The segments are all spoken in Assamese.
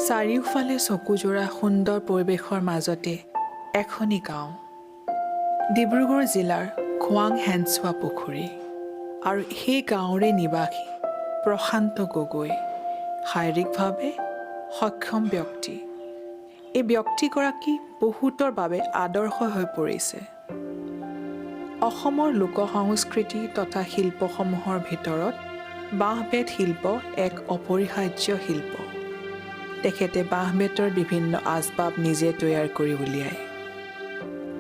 চাৰিওফালে চকুযোৰা সুন্দৰ পৰিৱেশৰ মাজতে এখনি গাঁও, ডিব্ৰুগড় জিলাৰ খোৱাং হেনচোৱা পুখুৰী। আৰু সেই গাঁৱৰে নিবাসী প্ৰশান্ত গগৈ শাৰীৰিকভাৱে সক্ষম ব্যক্তি। এই ব্যক্তিগৰাকী বহুতৰ বাবে আদৰ্শ হৈ পৰিছে। অসমৰ লোক সংস্কৃতি তথা শিল্পসমূহৰ ভিতৰত বাঁহ-বেত শিল্প এক অপৰিহাৰ্য শিল্প। তেখেতে বাঁহ-বেতৰ বিভিন্ন আচবাব নিজে তৈয়াৰ কৰি উলিয়ায়।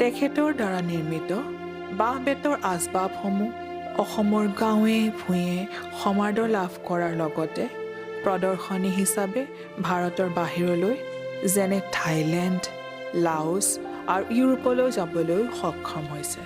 তেখেতৰ দ্বাৰা নিৰ্মিত বাঁহ-বেতৰ আচবাবসমূহ অসমৰ গাঁৱে ভূঞে সমাদৰ লাভ কৰাৰ লগতে প্ৰদৰ্শনী হিচাপে ভাৰতৰ বাহিৰলৈ যেনে থাইলেণ্ড, লাওছ আৰু ইউৰোপলৈ যাবলৈ সক্ষম হৈছে।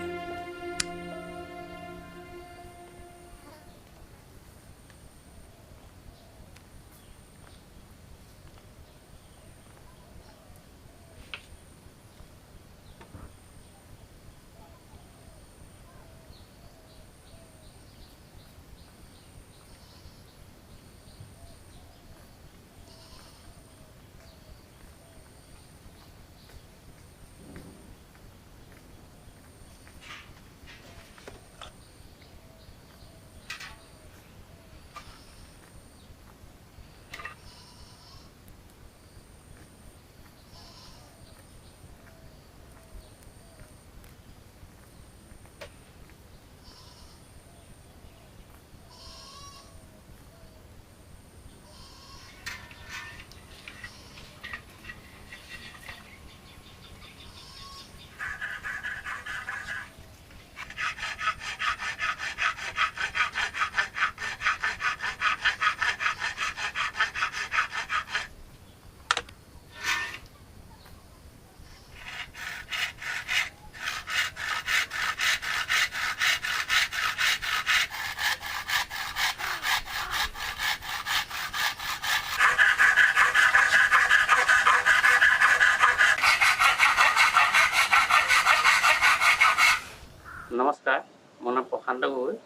নমস্কাৰ, মোৰ নাম প্ৰশান্ত গগৈ।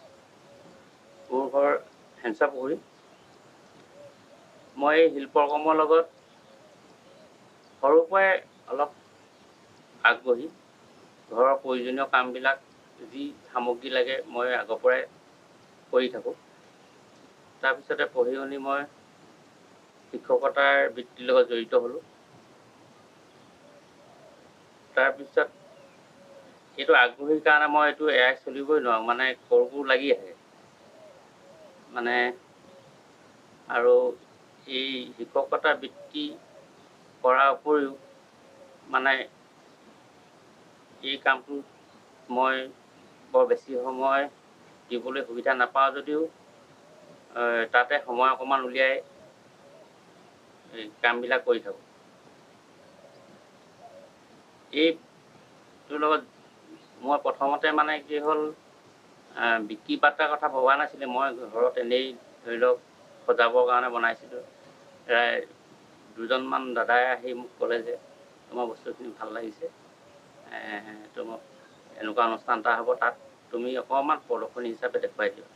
মোৰ ঘৰ হেনচা পুখুৰী। মই এই শিল্পকৰ্মৰ লগত সৰুৰ পৰাই অলপ আগ্ৰহী। ঘৰৰ প্ৰয়োজনীয় কামবিলাক যি সামগ্ৰী লাগে মই আগৰ পৰাই কৰি থাকোঁ। তাৰপিছতে পঢ়ি শুনি মই শিক্ষকতাৰ বৃত্তিৰ লগত জড়িত হ'লোঁ। তাৰপিছত এইটো আগ্ৰহীৰ কাৰণে মই এইটো এৰাই চলিবই নোৱাৰোঁ, মানে কৰোঁ লাগি আহে। আৰু এই শিক্ষকতা বৃত্তি কৰাৰ উপৰিও এই কামটোত মই বৰ বেছি সময় দিবলৈ সুবিধা নাপাওঁ যদিও তাতে সময় অকণমান উলিয়াই এই কামবিলাক কৰি থাকোঁ। এইটোৰ লগত মই প্ৰথমতে কি হ'ল, বিক্ৰী বাৰ্তাৰ কথা ভবা নাছিলোঁ। মই ঘৰত এনেই ধৰি লওক সজাবৰ কাৰণে বনাইছিলোঁ। দুজনমান দাদাই আহি মোক ক'লে যে তোমাৰ বস্তুখিনি ভাল লাগিছে, তোমাক এনেকুৱা অনুষ্ঠান এটা হ'ব, তাত তুমি অকণমান প্ৰদৰ্শনী হিচাপে দেখুৱাই দিবা।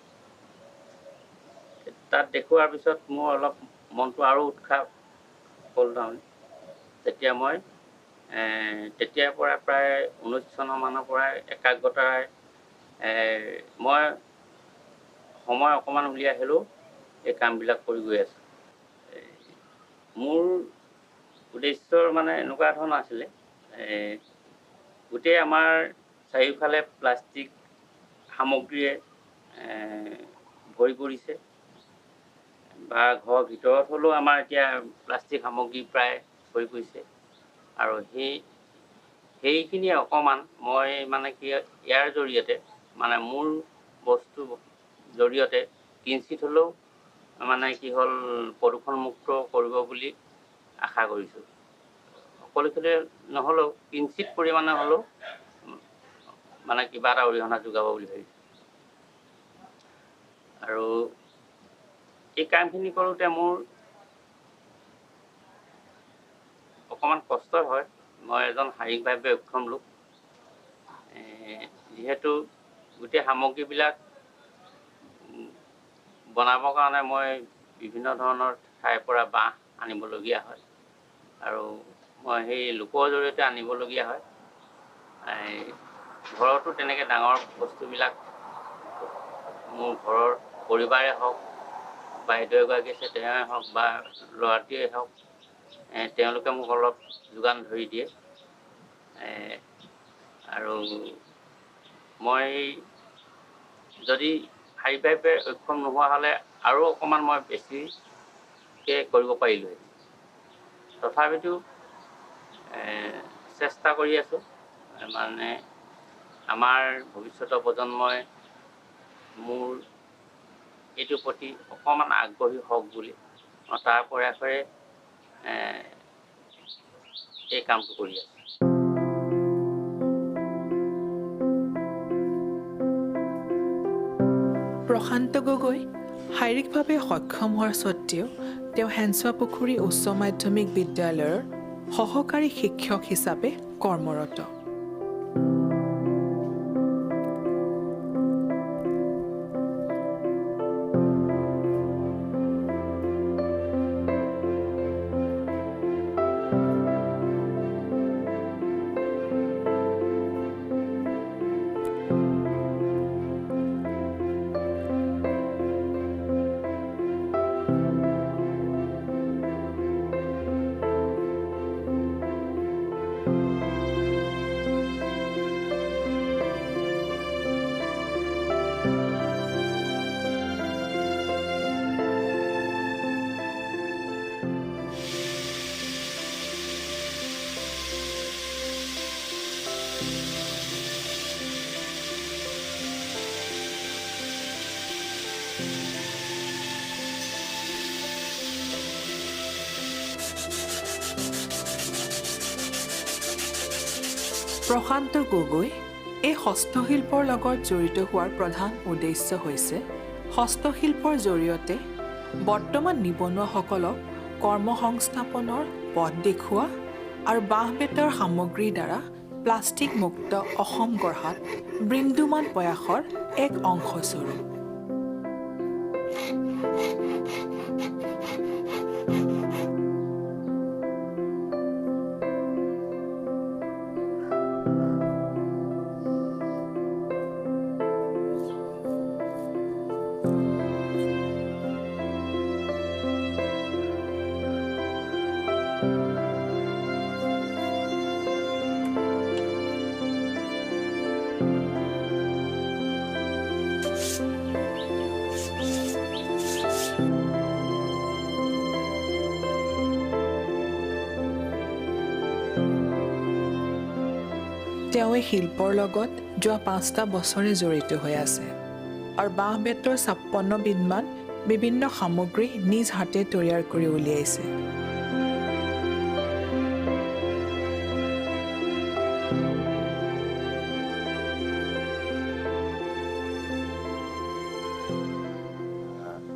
তাত দেখুওৱাৰ পিছত মোৰ অলপ মনটো আৰু উৎসাহ হ'ল। তাৰমানে তেতিয়া মই তেতিয়াৰ পৰা প্ৰায় 19 চনৰ মানৰ পৰাই একাগ্ৰতাৰে মই সময় অকণমান উলিয়াই হ'লেও এই কামবিলাক কৰি গৈ আছোঁ। মোৰ উদ্দেশ্যৰ এনেকুৱা ধৰণৰ আছিলে, গোটেই আমাৰ চাৰিওফালে প্লাষ্টিক সামগ্ৰীয়ে ভৰি পৰিছে, বা ঘৰৰ ভিতৰত হ'লেও আমাৰ এতিয়া প্লাষ্টিক সামগ্ৰী প্ৰায় ভৰি পৰিছে। আৰু সেইখিনিয়ে অকণমান মই ইয়াৰ জৰিয়তে মোৰ বস্তুৰ জৰিয়তে কিঞ্চিত হ'লেও প্ৰদূষণমুক্ত কৰিব বুলি আশা কৰিছোঁ। সকলোখিনি নহ'লেও কিঞ্চিত পৰিমাণে হ'লেও কিবা এটা অৰিহণা যোগাব বুলি ভাবিছোঁ। আৰু এই কামখিনি কৰোঁতে মোৰ অকণমান কষ্ট হয়। মই এজন শাৰীৰিকভাৱে অক্ষম লোক। যিহেতু গোটেই সামগ্ৰীবিলাক বনাবৰ কাৰণে মই বিভিন্ন ধৰণৰ ঠাইৰ পৰা বাঁহ আনিবলগীয়া হয়। আৰু মই সেই লোকৰ জৰিয়তে আনিবলগীয়া হয়। ঘৰতো তেনেকৈ ডাঙৰ বস্তুবিলাক মোৰ ঘৰৰ পৰিবাৰে হওক, বাইদেউ এগৰাকী আছে তেওঁৱে হওক বা ল'ৰাটোৱে হওক, তেওঁলোকে মোক অলপ যোগান ধৰি দিয়ে। আৰু মই যদি শাৰীৰিকভাৱে সক্ষম নোহোৱা হ'লে আৰু অকণমান মই বেছিকৈ কৰিব পাৰিলোঁ। তথাপিতো চেষ্টা কৰি আছোঁ, মানে আমাৰ ভৱিষ্যতৰ প্ৰজন্মই মোৰ এইটোৰ প্ৰতি অকণমান আগ্ৰহী হওক বুলি মই তাৰ প্ৰয়াসৰে এই কামটো কৰি আছোঁ। প্ৰশান্ত গগৈ শাৰীৰিকভাৱে সক্ষম হোৱাৰ স্বত্বেও তেওঁ হেঞ্চুৱা পুখুৰী উচ্চ মাধ্যমিক বিদ্যালয়ৰ সহকাৰী শিক্ষক হিচাপে কৰ্মৰত। প্ৰশান্ত গগৈ এই হস্তশিল্পৰ লগত জড়িত হোৱাৰ প্ৰধান উদ্দেশ্য হৈছে হস্তশিল্পৰ জৰিয়তে বৰ্তমান নিবনুৱাসকলক কৰ্মসংস্থাপনৰ পথ দেখুওৱা আৰু বাঁহ-বেতৰ সামগ্ৰীৰ দ্বাৰা প্লাষ্টিক মুক্ত অসম গঢ়াত বৃন্দুমান প্ৰয়াসৰ এক অংশস্বৰূপ। তেওঁ এই শিল্পৰ লগত যোৱা 5টা বছৰে জড়িত হৈ আছে আৰু বাঁহ-বেতৰ 56 বিধমান বিভিন্ন সামগ্ৰী নিজ হাতে তৈয়াৰ কৰি উলিয়াইছে।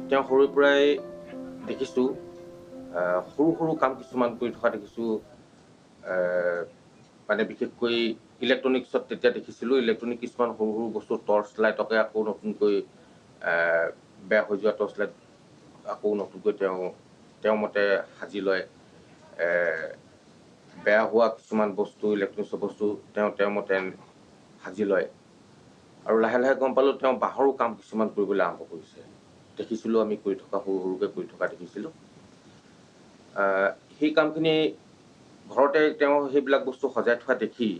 তেওঁ সৰুৰ পৰাই দেখিছোঁ সৰু সৰু কাম কিছুমান কৰি থকা দেখিছোঁ। মানে বিশেষকৈ ইলেক্ট্ৰনিক্সত তেতিয়া দেখিছিলোঁ ইলেক্ট্ৰনিক কিছুমান সৰু সৰু বস্তু টৰ্চ লাইটকে আকৌ নতুনকৈ বেয়া হৈ যোৱা টৰ্চ লাইট আকৌ নতুনকৈ তেওঁ মতে সাজি লয়। বেয়া হোৱা কিছুমান বস্তু ইলেক্ট্ৰনিক্সৰ বস্তু তেওঁৰ মতে সাজি লয়। আৰু লাহে লাহে গম পালোঁ তেওঁ বাঁহৰো কাম কিছুমান কৰিবলৈ আৰম্ভ কৰিছে। দেখিছিলোঁ আমি কৰি থকা সৰু সৰুকৈ কৰি থকা দেখিছিলোঁ। সেই কামখিনি ঘৰতে তেওঁ সেইবিলাক বস্তু সজাই থোৱা দেখি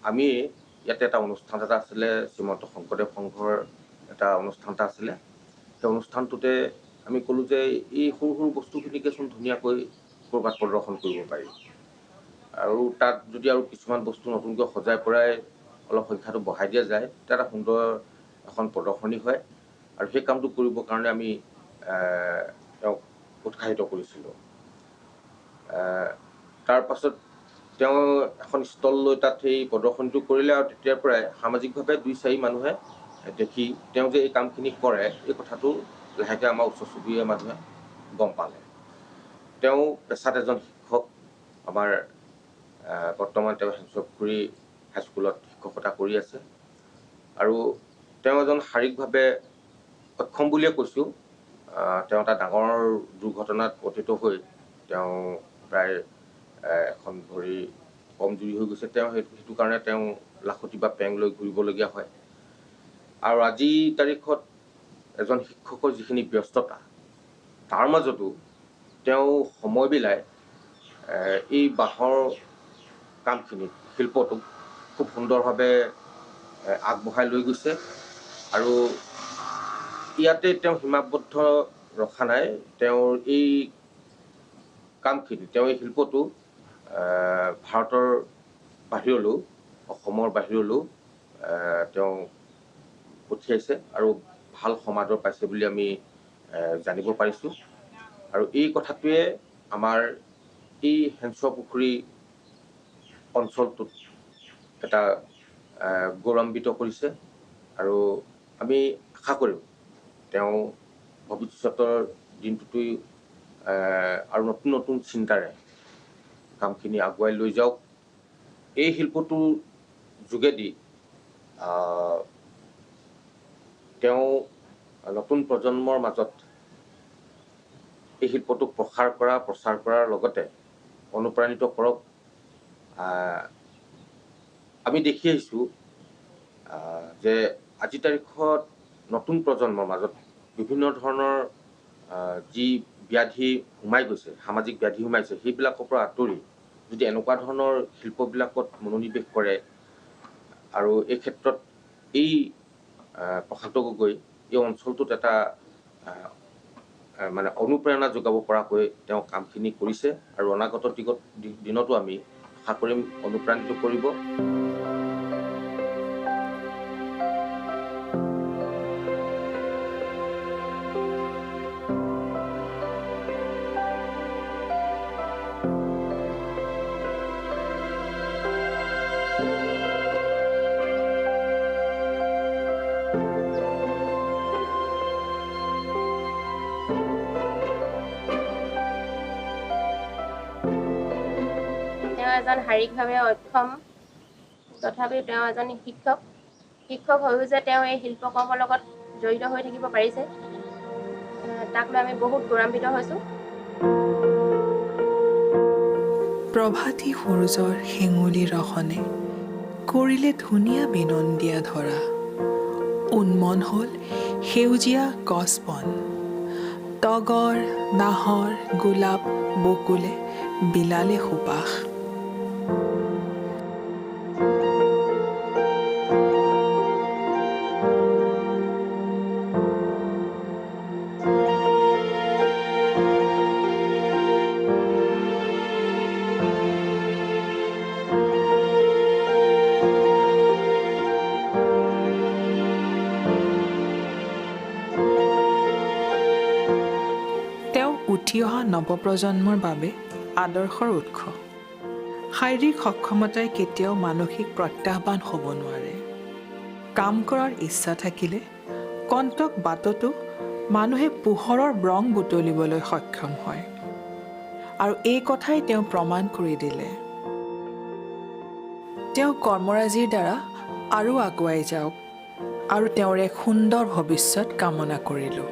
আমি ইয়াতে এটা অনুষ্ঠান এটা আছিলে, শ্ৰীমন্ত শংকৰদেৱ সংঘৰ এটা অনুষ্ঠান এটা আছিলে। সেই অনুষ্ঠানটোতে আমি ক'লোঁ যে এই সৰু সৰু বস্তুখিনিকেচোন ধুনীয়াকৈ ক'ৰবাত প্ৰদৰ্শন কৰিব পাৰি। আৰু তাত যদি আৰু কিছুমান বস্তু নতুনকৈ সজাই পৰাই অলপ সংখ্যাটো বঢ়াই দিয়া যায় তেতিয়া এটা সুন্দৰ এখন প্ৰদৰ্শনী হয়। আৰু সেই কামটো কৰিবৰ কাৰণে আমি তেওঁক উৎসাহিত কৰিছিলোঁ। তাৰ পাছত তেওঁ এখন ষ্টল লৈ তাত সেই প্ৰদৰ্শনীটো কৰিলে আৰু তেতিয়াৰ পৰাই সামাজিকভাৱে 2-4 মানুহে দেখি তেওঁ যে এই কামখিনি কৰে এই কথাটো লাহেকৈ আমাৰ ওচৰ চুবুৰীয়া মানুহে গম পালে। তেওঁ পেছাত এজন শিক্ষক। আমাৰ বৰ্তমান তেওঁ হেঞ্চুৱা পুখুৰী হাইস্কুলত শিক্ষকতা কৰি আছে। আৰু তেওঁ এজন শাৰীৰিকভাৱে সক্ষম বুলিয়ে কৈছোঁ। তেওঁ এটা ডাঙৰ দুৰ্ঘটনাত পতিত হৈ তেওঁ প্ৰায় এখন ভৰি কমজুৰি হৈ গৈছে। তেওঁ সেইটো কাৰণে তেওঁ লাখুটি বা পেং লৈ ঘূৰিবলগীয়া হয়। আৰু আজি তাৰিখত এজন শিক্ষকৰ যিখিনি ব্যস্ততা, তাৰ মাজতো তেওঁ সময় মিলাই এই বাঁহৰ কামখিনিত, শিল্পটোক খুব সুন্দৰভাৱে আগবঢ়াই লৈ গৈছে। আৰু ইয়াতে তেওঁ সীমাবদ্ধ ৰখা নাই। তেওঁৰ এই কামখিনি, তেওঁ এই শিল্পটো ভাৰতৰ বাহিৰলৈও, অসমৰ বাহিৰলৈও তেওঁ পঠিয়াইছে আৰু ভাল সমাদৰ পাইছে বুলি আমি জানিব পাৰিছোঁ। আৰু এই কথাটোৱে আমাৰ এই হেঞ্চুৱা পুখুৰী অঞ্চলটোত এটা গৌৰৱান্বিত কৰিছে। আৰু আমি আশা কৰিম তেওঁ ভৱিষ্যতৰ দিনটোতো আৰু নতুন নতুন চিন্তাৰে কামখিনি আগুৱাই লৈ যাওক। এই শিল্পটোৰ যোগেদি তেওঁ নতুন প্ৰজন্মৰ মাজত এই শিল্পটোক প্ৰচাৰ কৰাৰ লগতে অনুপ্ৰাণিত কৰক। আমি দেখি আহিছোঁ যে আজিৰ তাৰিখত নতুন প্ৰজন্মৰ মাজত বিভিন্ন ধৰণৰ যি ব্যাধি সোমাই গৈছে, সামাজিক ব্যাধি সোমাইছে, সেইবিলাকৰ পৰা আঁতৰি যদি এনেকুৱা ধৰণৰ শিল্পবিলাকত মনোনিৱেশ কৰে আৰু এই ক্ষেত্ৰত এই প্ৰশান্ত গগৈ এই অঞ্চলটোত এটা মানে অনুপ্ৰেৰণা যোগাব পৰাকৈ তেওঁ কামখিনি কৰিছে। আৰু অনাগত দিনতো আমি আশা কৰিম অনুপ্ৰাণিত কৰিব। এজন শাৰীৰিকভাৱে অক্ষম, তথাপিও তেওঁ এজন শিক্ষক হৈও যে তেওঁ এই শিল্পকৰ্মৰ লগত জড়িত হৈ থাকিব পাৰিছে, তাক লৈ আমি বহুত গৌৰৱান্বিত হৈছোঁ। প্ৰভাতী সূৰ্যৰ হেঙুলি ৰহনে কৰিলে ধুনীয়া বিনন্দীয়া ধৰা, উন্মন হ'ল সেউজীয়া গছ বন, তগৰ, নাহৰ, গোলাপ, বকুলে বিলালে সুবাস। উঠি অহা নৱপ্ৰজন্মৰ বাবে আদৰ্শৰ উৎস। শাৰীৰিক সক্ষমতাই কেতিয়াও মানসিক প্ৰত্যাহ্বান হ'ব নোৱাৰে। কাম কৰাৰ ইচ্ছা থাকিলে কণ্টক বাটতো মানুহে পোহৰৰ ৰং বুটলিবলৈ সক্ষম হয়। আৰু এই কথাই তেওঁ প্ৰমাণ কৰি দিলে। তেওঁ কৰ্মৰাজিৰ দ্বাৰা আৰু আগুৱাই যাওক আৰু তেওঁৰ এক সুন্দৰ ভৱিষ্যত কামনা কৰিলোঁ।